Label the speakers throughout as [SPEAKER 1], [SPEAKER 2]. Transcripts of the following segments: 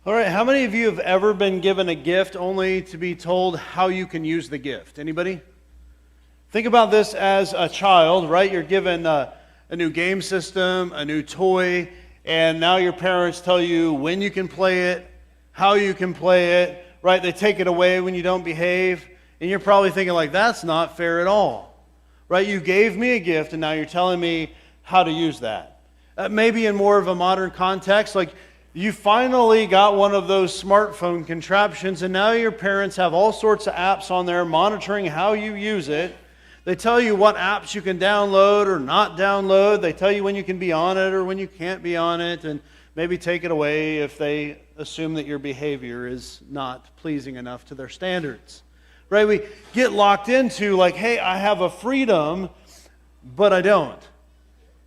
[SPEAKER 1] All right, how many of you have ever been given a gift only to be told how you can use the gift? Anybody? Think about this as a child, right? You're given a new game system, a new toy, and now your parents tell you when you can play it, how you can play it, right? They take it away when you don't behave, and you're probably thinking like, that's not fair at all, right? You gave me a gift, and now you're telling me how to use that. Maybe in more of a modern context, like you finally got one of those smartphone contraptions, and now your parents have all sorts of apps on there monitoring how you use it. They tell you what apps you can download or not download. They tell you when you can be on it or when you can't be on it, and maybe take it away if they assume that your behavior is not pleasing enough to their standards. Right? We get locked into like, hey, I have a freedom, but I don't.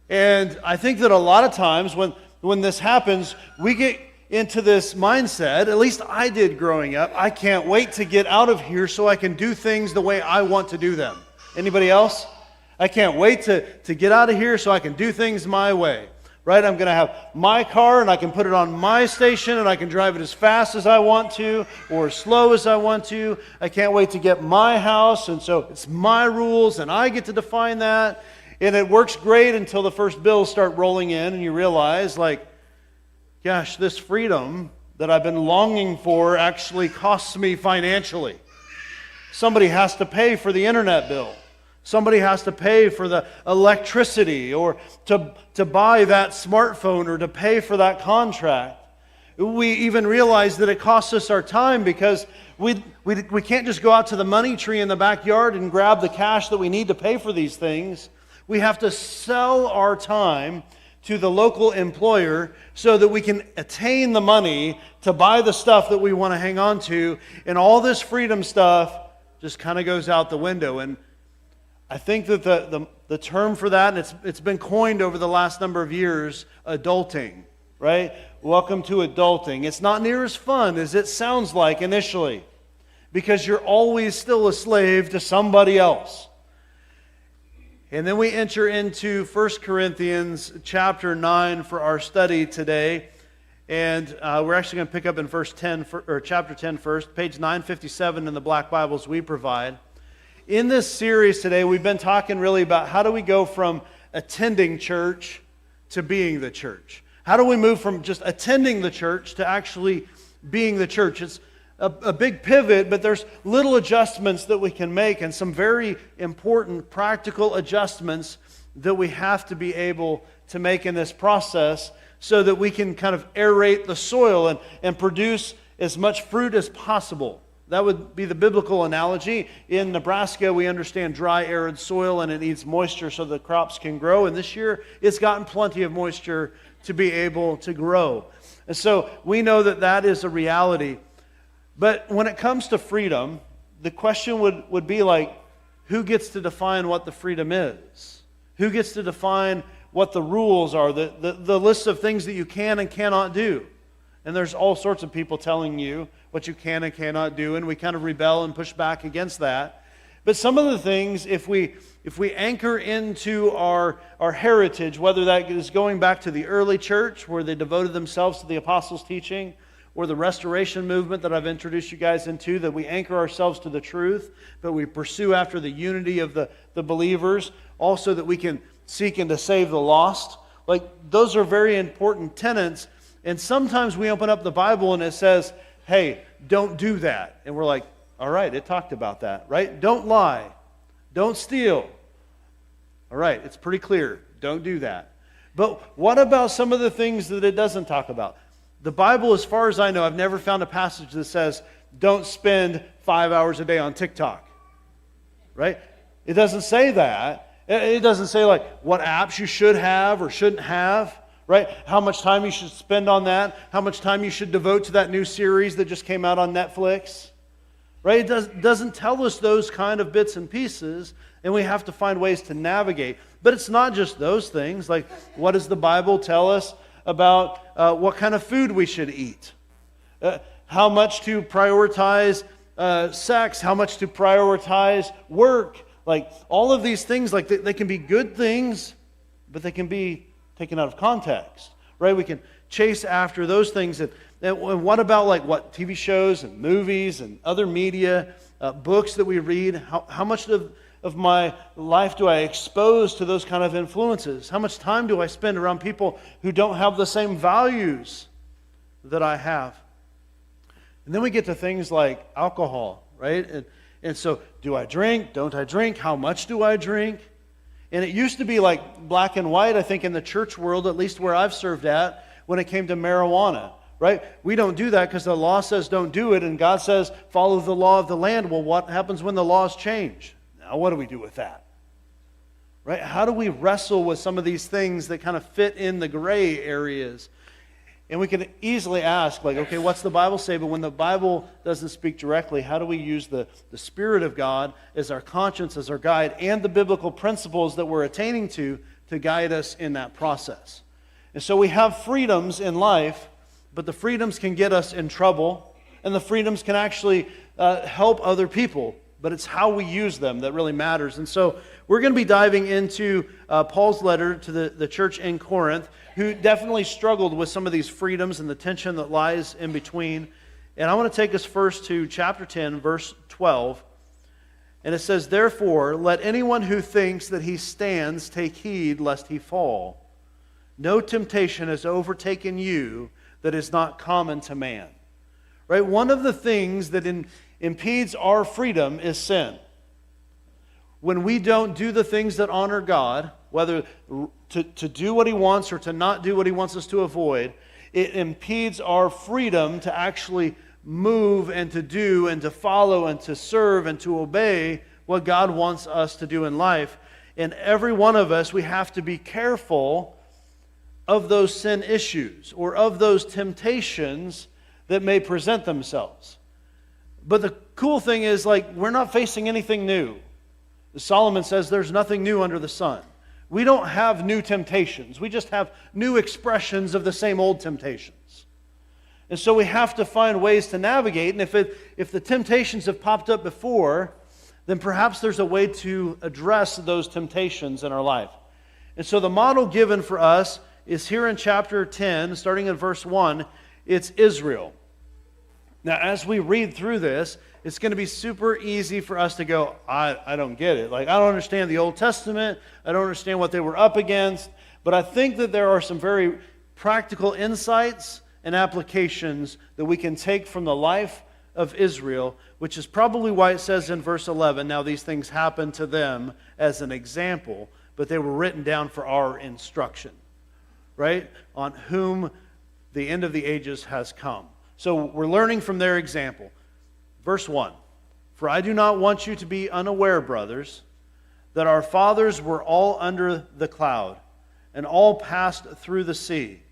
[SPEAKER 1] And I think that a lot of times when this happens, we get into this mindset, at least I did growing up, I can't wait to get out of here so I can do things the way I want to do them. Anybody else? I can't wait to get out of here so I can do things my way. Right? I'm going to have my car and I can put it on my station and I can drive it as fast as I want to or as slow as I want to. I can't wait to get my house, and so it's my rules and I get to define that. And it works great until the first bills start rolling in and you realize, like, gosh, this freedom that I've been longing for actually costs me financially. Somebody has to pay for the internet bill. Somebody has to pay for the electricity or to buy that smartphone or to pay for that contract. We even realize that it costs us our time because we can't just go out to the money tree in the backyard and grab the cash that we need to pay for these things. We have to sell our time to the local employer so that we can attain the money to buy the stuff that we want to hang on to. And all this freedom stuff just kind of goes out the window. And I think that the term for that, and it's been coined over the last number of years, adulting, right? Welcome to adulting. It's not near as fun as it sounds like initially because you're always still a slave to somebody else. And then we enter into 1 Corinthians chapter 9 for our study today. And we're actually going to pick up in chapter 10 first, page 957 in the black Bibles we provide. In this series today, we've been talking really about how do we go from attending church to being the church? How do we move from just attending the church to actually being the church? It's a big pivot, but there's little adjustments that we can make and some very important practical adjustments that we have to be able to make in this process so that we can kind of aerate the soil and produce as much fruit as possible. That would be the biblical analogy. In Nebraska, we understand dry, arid soil, and it needs moisture so the crops can grow. And this year, it's gotten plenty of moisture to be able to grow. And so we know that that is a reality. But when it comes to freedom, the question would be like, who gets to define what the freedom is? Who gets to define what the rules are, the list of things that you can and cannot do? And there's all sorts of people telling you what you can and cannot do, and we kind of rebel and push back against that. But some of the things, if we anchor into our heritage, whether that is going back to the early church where they devoted themselves to the apostles' teaching, or the restoration movement that I've introduced you guys into, that we anchor ourselves to the truth, but we pursue after the unity of the believers, also that we can seek and to save the lost. Like, those are very important tenets. And sometimes we open up the Bible and it says, hey, don't do that. And we're like, all right, it talked about that, right? Don't lie. Don't steal. All right, it's pretty clear. Don't do that. But what about some of the things that it doesn't talk about? The Bible, as far as I know, I've never found a passage that says, don't spend 5 hours a day on TikTok. Right? It doesn't say that. It doesn't say like what apps you should have or shouldn't have. Right? How much time you should spend on that. How much time you should devote to that new series that just came out on Netflix. Right? It doesn't tell us those kind of bits and pieces, and we have to find ways to navigate. But it's not just those things. Like, what does the Bible tell us about what kind of food we should eat? How much to prioritize sex? How much to prioritize work? Like, all of these things, like they can be good things, but they can be taken out of context. Right? We can chase after those things And what about like what TV shows and movies and other media, books that we read? How much of my life do I expose to those kind of influences? How much time do I spend around people who don't have the same values that I have? And then we get to things like alcohol, right? And so, do I drink? Don't I drink? How much do I drink? And it used to be like black and white, I think, in the church world, at least where I've served at, when it came to marijuana, right? We don't do that because the law says don't do it, and God says follow the law of the land. Well, what happens when the laws change? Now, what do we do with that? Right? How do we wrestle with some of these things that kind of fit in the gray areas? And we can easily ask, like, okay, what's the Bible say? But when the Bible doesn't speak directly, how do we use the Spirit of God as our conscience, as our guide, and the biblical principles that we're attaining to guide us in that process? And so we have freedoms in life, but the freedoms can get us in trouble, and the freedoms can actually help other people. But it's how we use them that really matters. And so we're going to be diving into Paul's letter to the church in Corinth, who definitely struggled with some of these freedoms and the tension that lies in between. And I want to take us first to chapter 10, verse 12. And it says, "Therefore, let anyone who thinks that he stands take heed lest he fall. No temptation has overtaken you that is not common to man." Right? One of the things that impedes our freedom is sin. When we don't do the things that honor God, whether to do what He wants or to not do what He wants us to avoid, it impedes our freedom to actually move and to do and to follow and to serve and to obey what God wants us to do in life. And every one of us, we have to be careful of those sin issues or of those temptations that may present themselves. But the cool thing is, like, we're not facing anything new. Solomon says there's nothing new under the sun. We don't have new temptations. We just have new expressions of the same old temptations. And so we have to find ways to navigate. And if the temptations have popped up before, then perhaps there's a way to address those temptations in our life. And so the model given for us is here in chapter 10, starting in verse 1, it's Israel. Now, as we read through this, it's going to be super easy for us to go, I don't get it. Like, I don't understand the Old Testament. I don't understand what they were up against. But I think that there are some very practical insights and applications that we can take from the life of Israel, which is probably why it says in verse 11, now these things happened to them as an example, but they were written down for our instruction, right? On whom the end of the ages has come. So we're learning from their example. Verse 1, "For I do not want you to be unaware, brothers, that our fathers were all under the cloud, and all passed through the sea,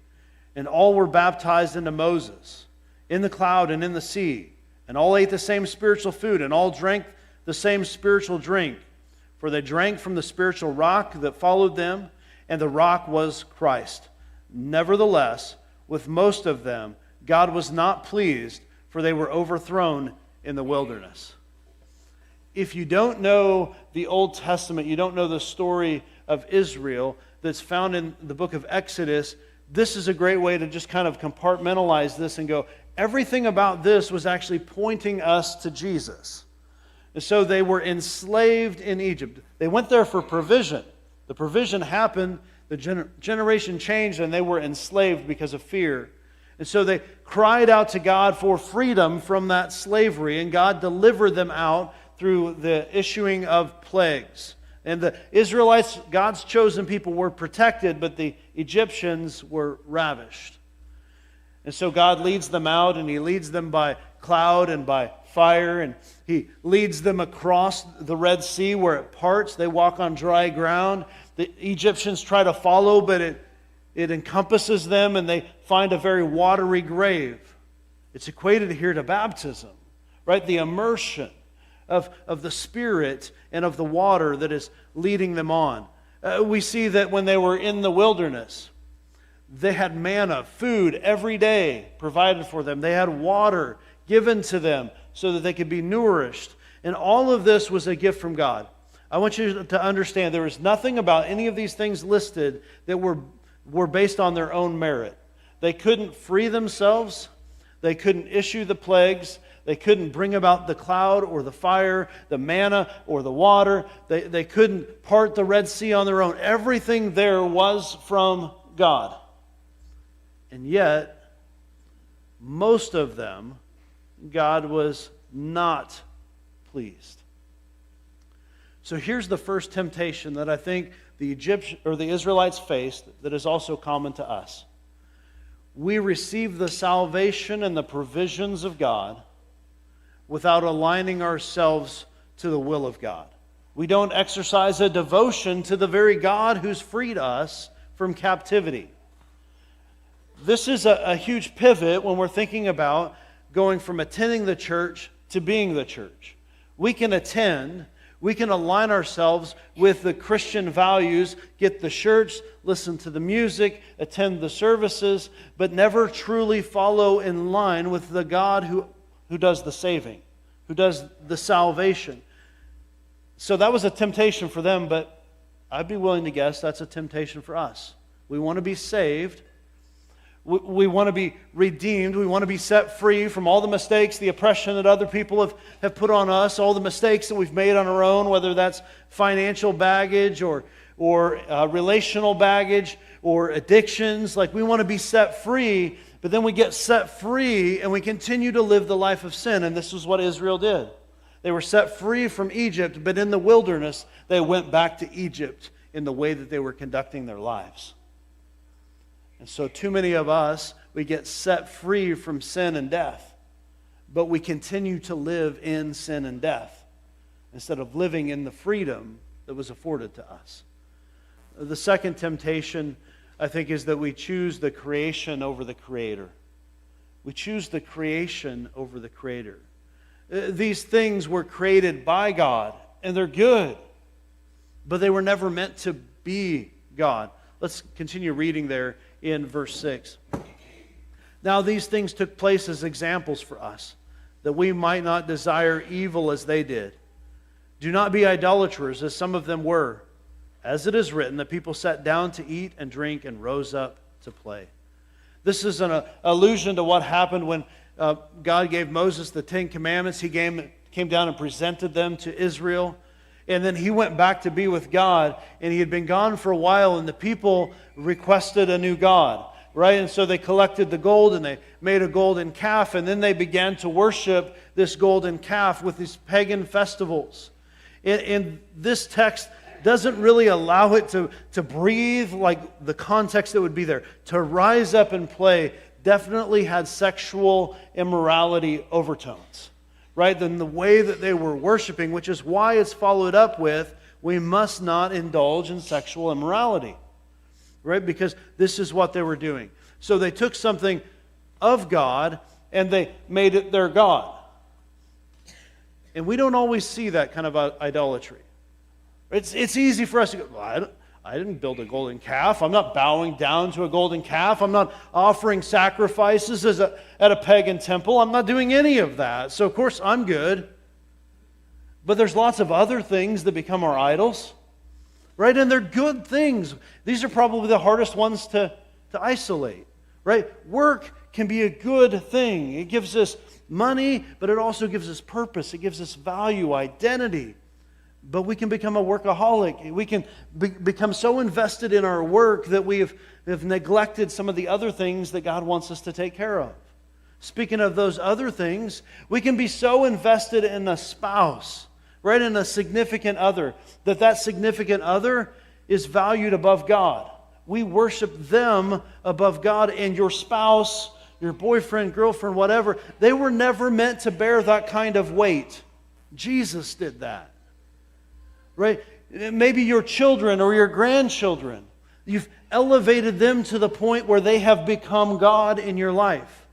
[SPEAKER 1] and all were baptized into Moses, in the cloud and in the sea, and all ate the same spiritual food, and all drank the same spiritual drink. For they drank from the spiritual rock that followed them, and the rock was Christ. Nevertheless, with most of them, God was not pleased, for they were overthrown in the wilderness." If you don't know the Old Testament, you don't know the story of Israel that's found in the book of Exodus, this is a great way to just kind of compartmentalize this and go, everything about this was actually pointing us to Jesus. And so they were enslaved in Egypt. They went there for provision. The provision happened, the generation changed, and they were enslaved because of fear. And so they cried out to God for freedom from that slavery, and God delivered them out through the issuing of plagues. And the Israelites, God's chosen people, were protected, but the Egyptians were ravished. And so God leads them out, and He leads them by cloud and by fire, and He leads them across the Red Sea where it parts. They walk on dry ground. The Egyptians try to follow, but it encompasses them, and they find a very watery grave. It's equated here to baptism, right? The immersion of the Spirit and of the water that is leading them on. We see that when they were in the wilderness, they had manna, food every day provided for them. They had water given to them so that they could be nourished. And all of this was a gift from God. I want you to understand there is nothing about any of these things listed that were based on their own merit. They couldn't free themselves. They couldn't issue the plagues. They couldn't bring about the cloud or the fire, the manna or the water. They couldn't part the Red Sea on their own. Everything there was from God. And yet, most of them, God was not pleased. So here's the first temptation that I think the Israelites faced that is also common to us. We receive the salvation and the provisions of God without aligning ourselves to the will of God. We don't exercise a devotion to the very God who's freed us from captivity. This is a huge pivot when we're thinking about going from attending the church to being the church. We can attend, we can align ourselves with the Christian values, get the shirts, listen to the music, attend the services, but never truly follow in line with the God who does the saving, who does the salvation. So that was a temptation for them, but I'd be willing to guess that's a temptation for us. We want to be saved. We want to be redeemed. We want to be set free from all the mistakes, the oppression that other people have put on us, all the mistakes that we've made on our own, whether that's financial baggage or relational baggage or addictions. Like, we want to be set free, but then we get set free and we continue to live the life of sin. And this is what Israel did. They were set free from Egypt, but in the wilderness, they went back to Egypt in the way that they were conducting their lives. And so too many of us, we get set free from sin and death, but we continue to live in sin and death instead of living in the freedom that was afforded to us. The second temptation, I think, is that we choose the creation over the Creator. We choose the creation over the Creator. These things were created by God, and they're good, but they were never meant to be God. Let's continue reading there in verse 6. Now these things took place as examples for us, that we might not desire evil as they did. Do not be idolaters, as some of them were. As it is written, the people sat down to eat and drink and rose up to play. This is an allusion to what happened when God gave Moses the Ten Commandments. He came down and presented them to Israel. And then he went back to be with God, and he had been gone for a while, and the people requested a new God, right? And so they collected the gold, and they made a golden calf, and then they began to worship this golden calf with these pagan festivals. And this text doesn't really allow it to breathe like the context that would be there. To rise up and play definitely had sexual immorality overtones. Right, than the way that they were worshiping, which is why it's followed up with, we must not indulge in sexual immorality. Right, because this is what they were doing. So they took something of God and they made it their God. And we don't always see that kind of idolatry. It's easy for us to go, well, I didn't build a golden calf. I'm not bowing down to a golden calf. I'm not offering sacrifices at a pagan temple. I'm not doing any of that. So, of course, I'm good. But there's lots of other things that become our idols. Right? And they're good things. These are probably the hardest ones to isolate. Right? Work can be a good thing. It gives us money, but it also gives us purpose. It gives us value, identity. But we can become a workaholic. We can become so invested in our work that we have neglected some of the other things that God wants us to take care of. Speaking of those other things, we can be so invested in a spouse, right, in a significant other, that significant other is valued above God. We worship them above God, and your spouse, your boyfriend, girlfriend, whatever, they were never meant to bear that kind of weight. Jesus did that. Right? Maybe your children or your grandchildren. You've elevated them to the point where they have become God in your life.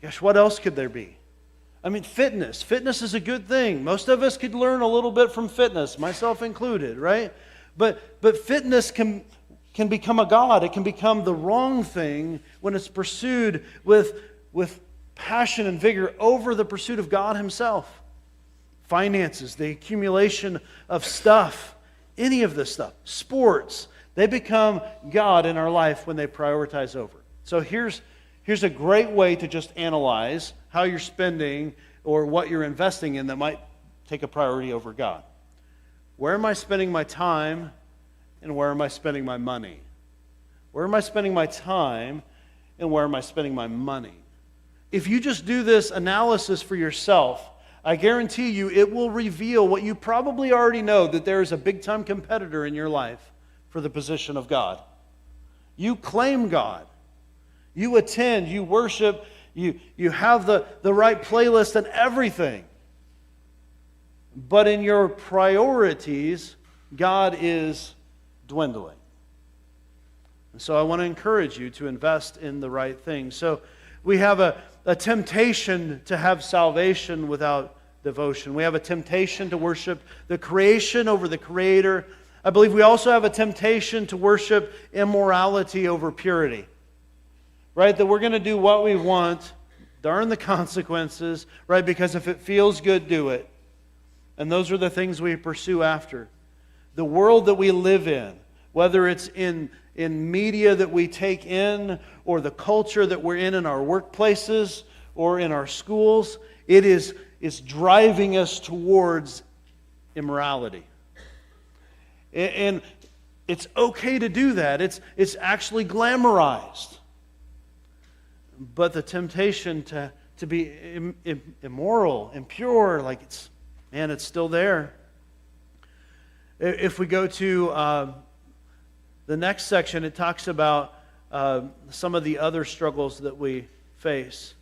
[SPEAKER 1] Gosh, what else could there be? I mean, fitness. Fitness is a good thing. Most of us could learn a little bit from fitness, myself included, right? But fitness can become a god. It can become the wrong thing when it's pursued with passion and vigor over the pursuit of God Himself. Finances, the accumulation of stuff, any of this stuff, sports, they become God in our life when they prioritize over. So here's Here's a great way to just analyze how you're spending or what you're investing in that might take a priority over God. Where am I spending my time, and where am I spending my money? Where am I spending my time, and where am I spending my money? If you just do this analysis for yourself, I guarantee you it will reveal what you probably already know, that there is a big-time competitor in your life for the position of God. You claim God. You attend, you worship, you have the right playlist and everything. But in your priorities, God is dwindling. And so I want to encourage you to invest in the right things. So we have a temptation to have salvation without devotion. We have a temptation to worship the creation over the Creator. I believe we also have a temptation to worship immorality over purity. Right? That we're going to do what we want, darn the consequences, right? Because if it feels good, do it. And those are the things we pursue after. The world that we live in, whether it's in media that we take in, or the culture that we're in our workplaces, or in our schools, it is driving us towards immorality. And it's okay to do that. It's actually glamorized. But the temptation to be immoral, impure, like it's still there. If we go to the next section, it talks about some of the other struggles that we face.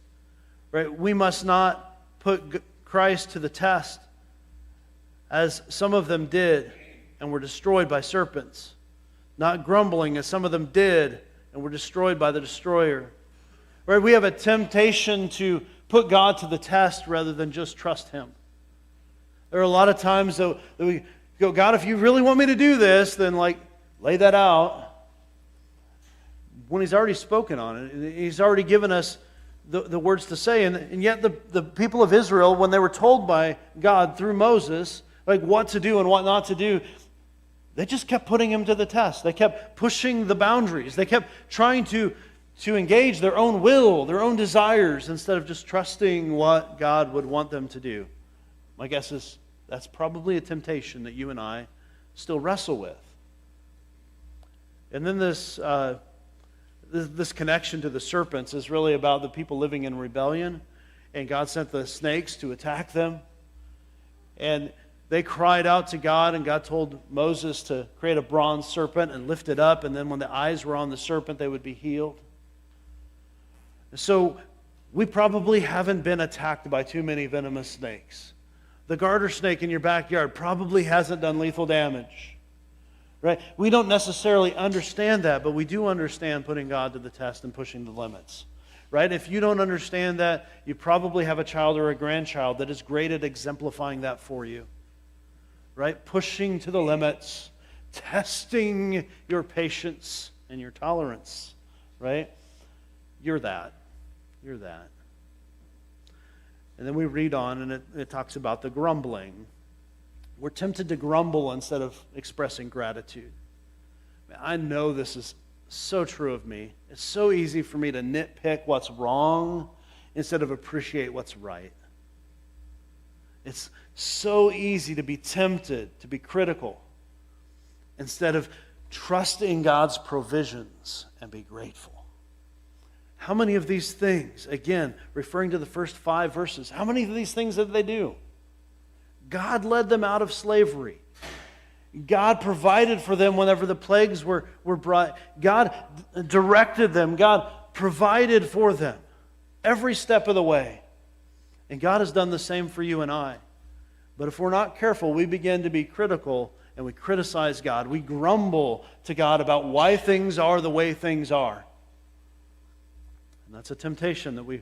[SPEAKER 1] Right? We must not put Christ to the test, as some of them did and were destroyed by serpents. Not grumbling, as some of them did and were destroyed by the destroyer. Right? We have a temptation to put God to the test rather than just trust Him. There are a lot of times that we go, God, if you really want me to do this, then lay that out. When He's already spoken on it, He's already given us the words to say. And yet the people of Israel, when they were told by God through Moses, what to do and what not to do, they just kept putting Him to the test. They kept pushing the boundaries. They kept trying to engage their own will, their own desires, instead of just trusting what God would want them to do. My guess is that's probably a temptation that you and I still wrestle with. And then this connection to the serpents is really about the people living in rebellion, and God sent the snakes to attack them. And they cried out to God, and God told Moses to create a bronze serpent and lift it up, and then when the eyes were on the serpent, they would be healed. So we probably haven't been attacked by too many venomous snakes. The garter snake in your backyard probably hasn't done lethal damage. Right? We don't necessarily understand that, but we do understand putting God to the test and pushing the limits. Right? If you don't understand that, you probably have a child or a grandchild that is great at exemplifying that for you. Right? Pushing to the limits, testing your patience and your tolerance. Right? You're that. You're that. And then we read on, and it talks about the grumbling. We're tempted to grumble instead of expressing gratitude. I know this is so true of me. It's so easy for me to nitpick what's wrong instead of appreciate what's right. It's so easy to be tempted to be critical instead of trusting God's provisions and be grateful. How many of these things, again, referring to the first 5 verses, how many of these things did they do? God led them out of slavery. God provided for them whenever the plagues were brought. God directed them. God provided for them every step of the way. And God has done the same for you and I. But if we're not careful, we begin to be critical and we criticize God. We grumble to God about why things are the way things are. And that's a temptation that we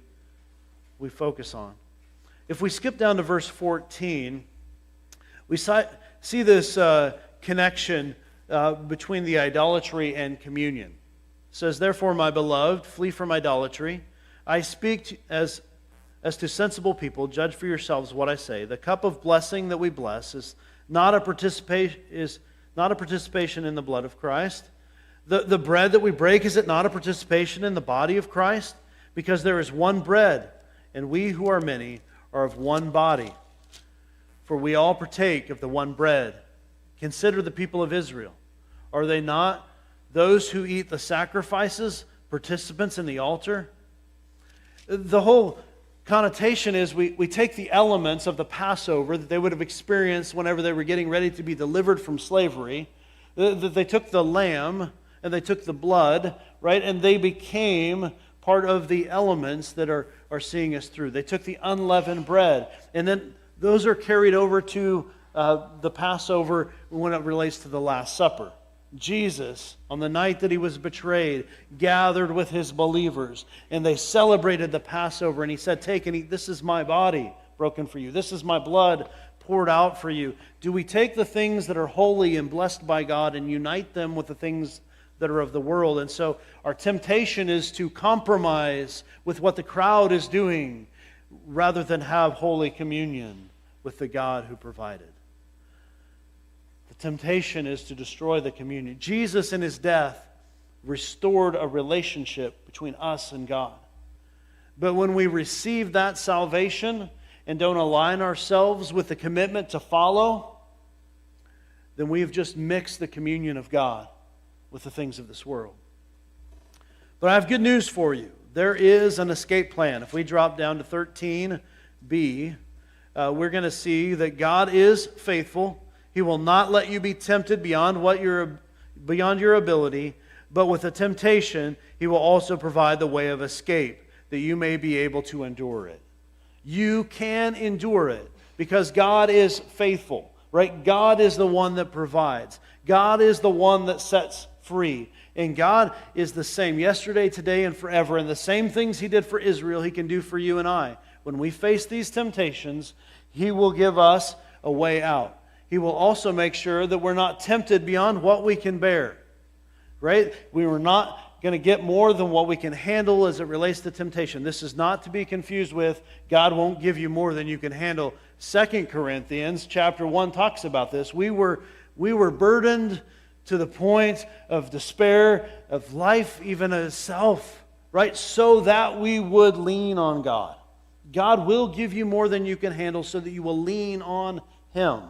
[SPEAKER 1] focus on. If we skip down to verse 14, we see this connection between the idolatry and communion. It says, "Therefore, my beloved, flee from idolatry. I speak as to sensible people. Judge for yourselves what I say. The cup of blessing that we bless is not a participation in the blood of Christ. The bread that we break, is it not a participation in the body of Christ? because there is one bread, and we who are many are of one body. For we all partake of the one bread. Consider the people of Israel. Are they not those who eat the sacrifices, participants in the altar? The whole connotation is we take the elements of the Passover that they would have experienced whenever they were getting ready to be delivered from slavery. They took the lamb and they took the blood, right? And they became part of the elements that are seeing us through. They took the unleavened bread, and then those are carried over to the Passover when it relates to the Last Supper. Jesus, on the night that he was betrayed, gathered with his believers, and they celebrated the Passover, and he said, "Take and eat, this is my body broken for you. This is my blood poured out for you." Do we take the things that are holy and blessed by God and unite them with the things that are of the world? And so our temptation is to compromise with what the crowd is doing rather than have holy communion with the God who provided. The temptation is to destroy the communion. Jesus in his death restored a relationship between us and God. But when we receive that salvation and don't align ourselves with the commitment to follow, then we've just mixed the communion of God with the things of this world. But I have good news for you. There is an escape plan. If we drop down to 13b, we're going to see that God is faithful. He will not let you be tempted beyond your ability, but with a temptation, He will also provide the way of escape, that you may be able to endure it. You can endure it because God is faithful, right? God is the one that provides. God is the one that sets free. And God is the same yesterday, today, and forever. And the same things He did for Israel, He can do for you and I. When we face these temptations, He will give us a way out. He will also make sure that we're not tempted beyond what we can bear. Right? We were not going to get more than what we can handle as it relates to temptation. This is not to be confused with God won't give you more than you can handle. 2 Corinthians chapter 1 talks about this. We were burdened to the point of despair, of life even itself, right? So that we would lean on God. God will give you more than you can handle so that you will lean on Him.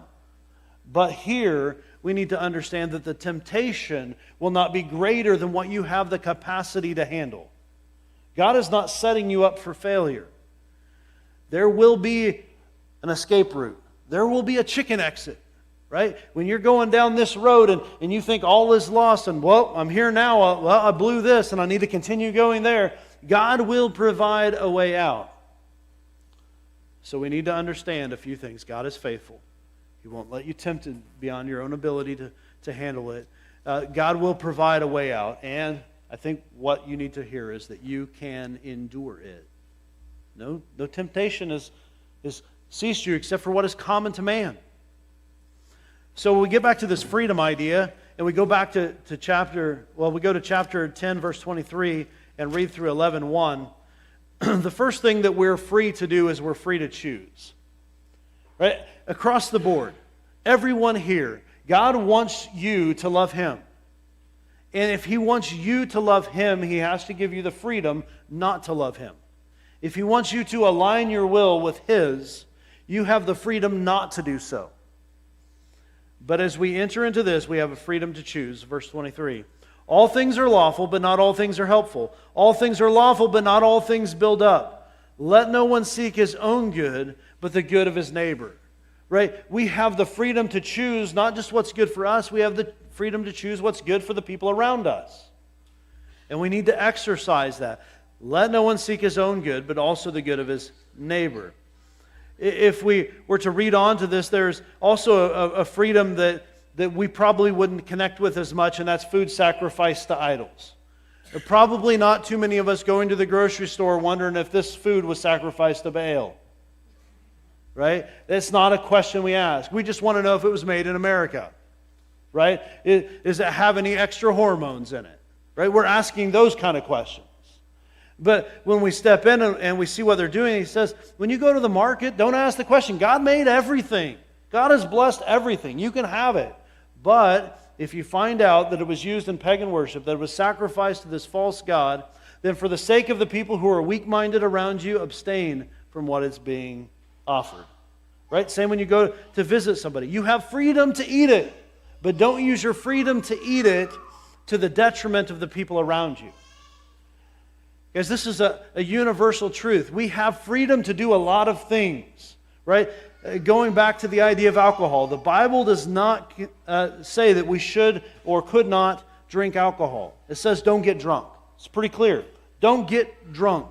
[SPEAKER 1] But here, we need to understand that the temptation will not be greater than what you have the capacity to handle. God is not setting you up for failure. There will be an escape route. There will be a chicken exit, right? When you're going down this road and you think all is lost and, well, I'm here now, I blew this and I need to continue going there, God will provide a way out. So we need to understand a few things. God is faithful. He won't let you tempted beyond your own ability to handle it. God will provide a way out. And I think what you need to hear is that you can endure it. No temptation has ceased you except for what is common to man. So when we get back to this freedom idea, and we go back to chapter 10, verse 23, and read through 11:1, the first thing that we're free to do is we're free to choose. Right? Across the board, everyone here, God wants you to love Him. And if He wants you to love Him, He has to give you the freedom not to love Him. If He wants you to align your will with His, you have the freedom not to do so. But as we enter into this, we have a freedom to choose. Verse 23. All things are lawful, but not all things are helpful. All things are lawful, but not all things build up. Let no one seek his own good, but the good of his neighbor. Right? We have the freedom to choose not just what's good for us, we have the freedom to choose what's good for the people around us. And we need to exercise that. Let no one seek his own good, but also the good of his neighbor. If we were to read on to this, there's also a freedom that we probably wouldn't connect with as much, and that's food sacrificed to idols. Probably not too many of us going to the grocery store wondering if this food was sacrificed to Baal. Right? That's not a question we ask. We just want to know if it was made in America. Right? Does it have any extra hormones in it? Right? We're asking those kind of questions. But when we step in and we see what they're doing, He says, when you go to the market, don't ask the question. God made everything. God has blessed everything. You can have it. But if you find out that it was used in pagan worship, that it was sacrificed to this false god, then for the sake of the people who are weak-minded around you, abstain from what is being offered. Right? Same when you go to visit somebody. You have freedom to eat it, but don't use your freedom to eat it to the detriment of the people around you. Because this is a universal truth. We have freedom to do a lot of things, right? Going back to the idea of alcohol, the Bible does not say that we should or could not drink alcohol. It says don't get drunk. It's pretty clear. Don't get drunk,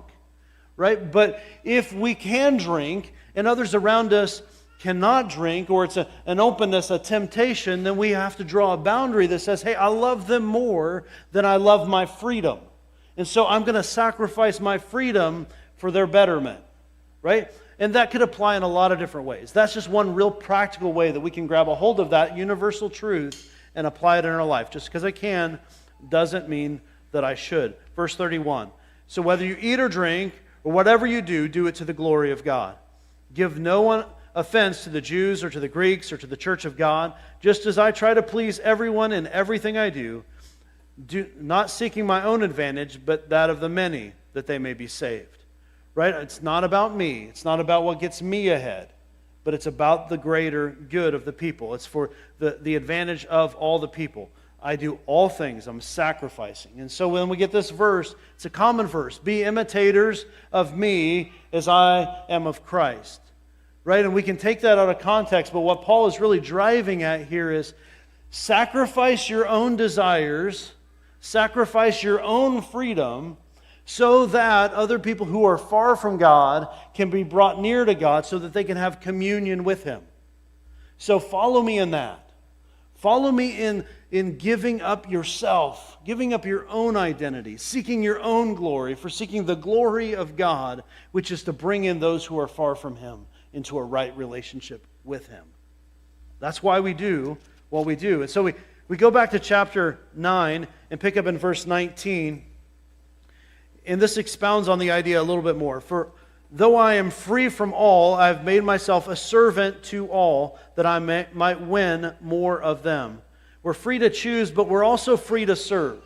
[SPEAKER 1] right? But if we can drink and others around us cannot drink, or it's an openness, a temptation, then we have to draw a boundary that says, hey, I love them more than I love my freedom. And so I'm going to sacrifice my freedom for their betterment, right? And that could apply in a lot of different ways. That's just one real practical way that we can grab a hold of that universal truth and apply it in our life. Just because I can doesn't mean that I should. Verse 31, so whether you eat or drink or whatever you do, do it to the glory of God. Give no one offense to the Jews or to the Greeks or to the church of God, just as I try to please everyone in everything I do, not seeking my own advantage, but that of the many, that they may be saved. Right? It's not about me. It's not about what gets me ahead, but it's about the greater good of the people. It's for the advantage of all the people. I do all things. I'm sacrificing. And so when we get this verse, it's a common verse. Be imitators of me as I am of Christ. Right? And we can take that out of context, but what Paul is really driving at here is sacrifice your own desires, sacrifice your own freedom, so that other people who are far from God can be brought near to God so that they can have communion with Him. So follow me in that. Follow me in giving up yourself, giving up your own identity, seeking your own glory, for seeking the glory of God, which is to bring in those who are far from Him into a right relationship with Him. That's why we do what we do. And so we go back to chapter 9 and pick up in verse 19. And this expounds on the idea a little bit more. For though I am free from all, I have made myself a servant to all, that I might win more of them. We're free to choose, but we're also free to serve.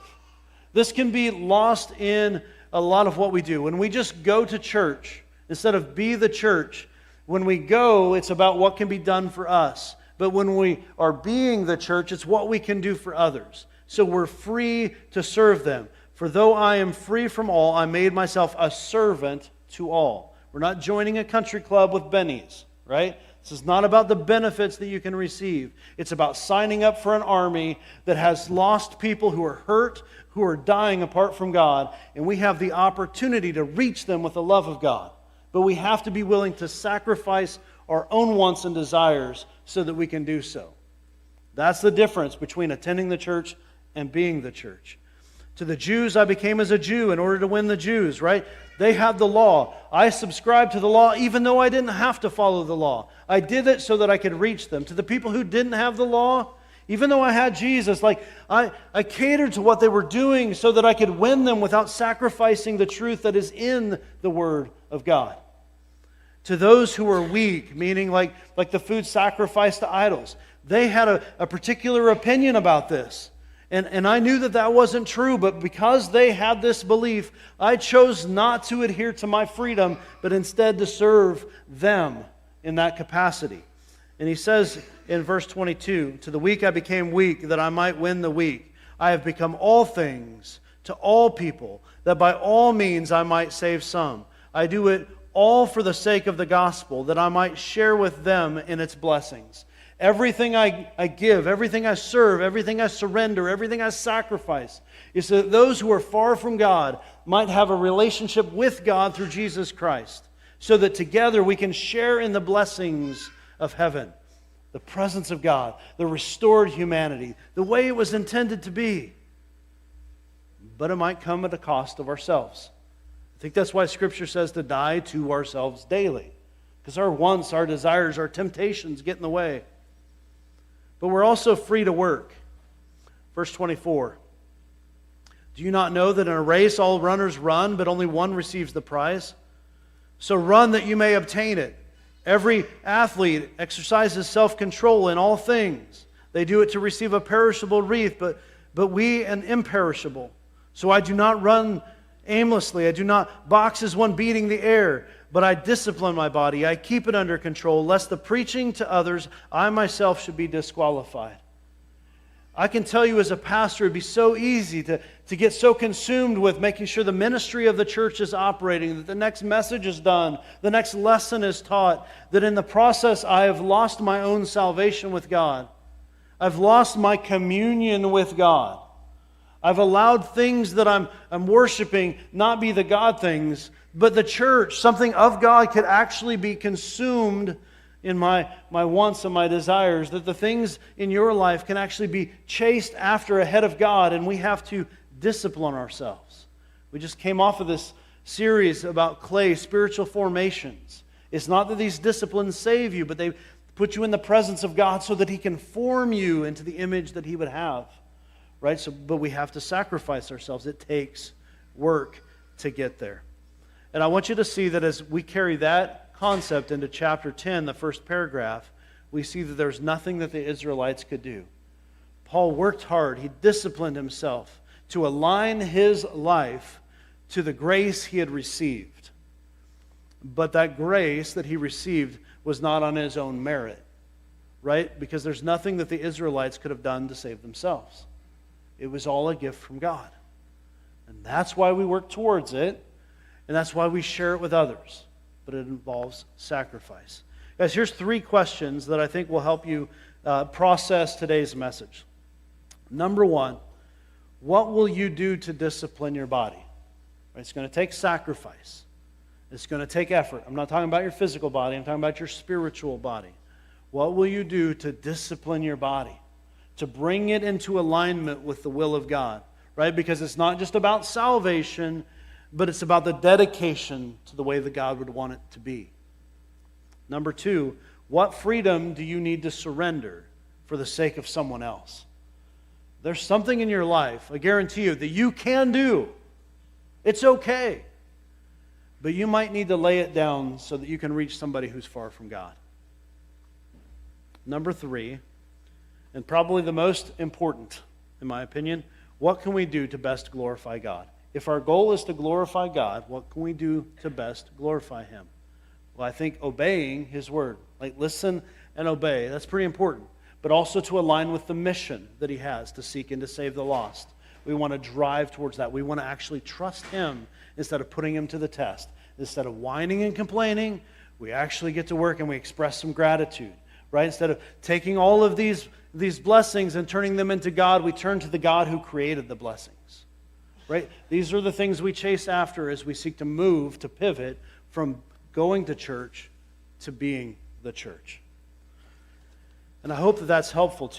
[SPEAKER 1] This can be lost in a lot of what we do. When we just go to church, instead of be the church, when we go, it's about what can be done for us. But when we are being the church, it's what we can do for others. So we're free to serve them. For though I am free from all, I made myself a servant to all. We're not joining a country club with bennies, right? This is not about the benefits that you can receive. It's about signing up for an army that has lost people who are hurt, who are dying apart from God, and we have the opportunity to reach them with the love of God. But we have to be willing to sacrifice our own wants and desires so that we can do so. That's the difference between attending the church and being the church. To the Jews, I became as a Jew in order to win the Jews, right? They had the law. I subscribed to the law even though I didn't have to follow the law. I did it so that I could reach them. To the people who didn't have the law, even though I had Jesus, I catered to what they were doing so that I could win them without sacrificing the truth that is in the Word of God. To those who were weak, meaning like the food sacrificed to idols, they had a particular opinion about this. And I knew that wasn't true, but because they had this belief, I chose not to adhere to my freedom, but instead to serve them in that capacity. And he says in verse 22, to the weak I became weak, that I might win the weak. I have become all things to all people, that by all means I might save some. I do it all for the sake of the gospel, that I might share with them in its blessings. Everything I give, everything I serve, everything I surrender, everything I sacrifice is so that those who are far from God might have a relationship with God through Jesus Christ, so that together we can share in the blessings of heaven, the presence of God, the restored humanity, the way it was intended to be. But it might come at the cost of ourselves. I think that's why Scripture says to die to ourselves daily, because our wants, our desires, our temptations get in the way. But we're also free to work. Verse 24. Do you not know that in a race all runners run, but only one receives the prize? So run that you may obtain it. Every athlete exercises self-control in all things. They do it to receive a perishable wreath, but we an imperishable. So I do not run aimlessly. I do not box as one beating the air, but I discipline my body. I keep it under control, lest the preaching to others, I myself should be disqualified. I can tell you as a pastor, it'd be so easy to get so consumed with making sure the ministry of the church is operating, that the next message is done, the next lesson is taught, that in the process I have lost my own salvation with God. I've lost my communion with God. I've allowed things that I'm worshiping not be the God things, but the church, something of God, could actually be consumed in my wants and my desires, that the things in your life can actually be chased after ahead of God, and we have to discipline ourselves. We just came off of this series about clay, spiritual formations. It's not that these disciplines save you, but they put you in the presence of God so that He can form you into the image that He would have. Right? But we have to sacrifice ourselves. It takes work to get there. And I want you to see that as we carry that concept into chapter 10, the first paragraph, we see that there's nothing that the Israelites could do. Paul worked hard. He disciplined himself to align his life to the grace he had received. But that grace that he received was not on his own merit, right? Because there's nothing that the Israelites could have done to save themselves. It was all a gift from God. And that's why we work towards it, and that's why we share it with others. But it involves sacrifice. Guys, here's 3 questions that I think will help you process today's message. Number 1, what will you do to discipline your body? It's going to take sacrifice. It's going to take effort. I'm not talking about your physical body. I'm talking about your spiritual body. What will you do to discipline your body? To bring it into alignment with the will of God, right? Because it's not just about salvation, but it's about the dedication to the way that God would want it to be. Number 2, what freedom do you need to surrender for the sake of someone else? There's something in your life, I guarantee you, that you can do. It's okay. But you might need to lay it down so that you can reach somebody who's far from God. Number 3, and probably the most important, in my opinion, what can we do to best glorify God? If our goal is to glorify God, what can we do to best glorify Him? Well, I think obeying His word, like listen and obey, that's pretty important. But also to align with the mission that He has to seek and to save the lost. We want to drive towards that. We want to actually trust Him instead of putting Him to the test. Instead of whining and complaining, we actually get to work and we express some gratitude. Right? Instead of taking all of these blessings and turning them into God, we turn to the God who created the blessings. Right? These are the things we chase after as we seek to move, to pivot from going to church to being the church. And I hope that that's helpful to you.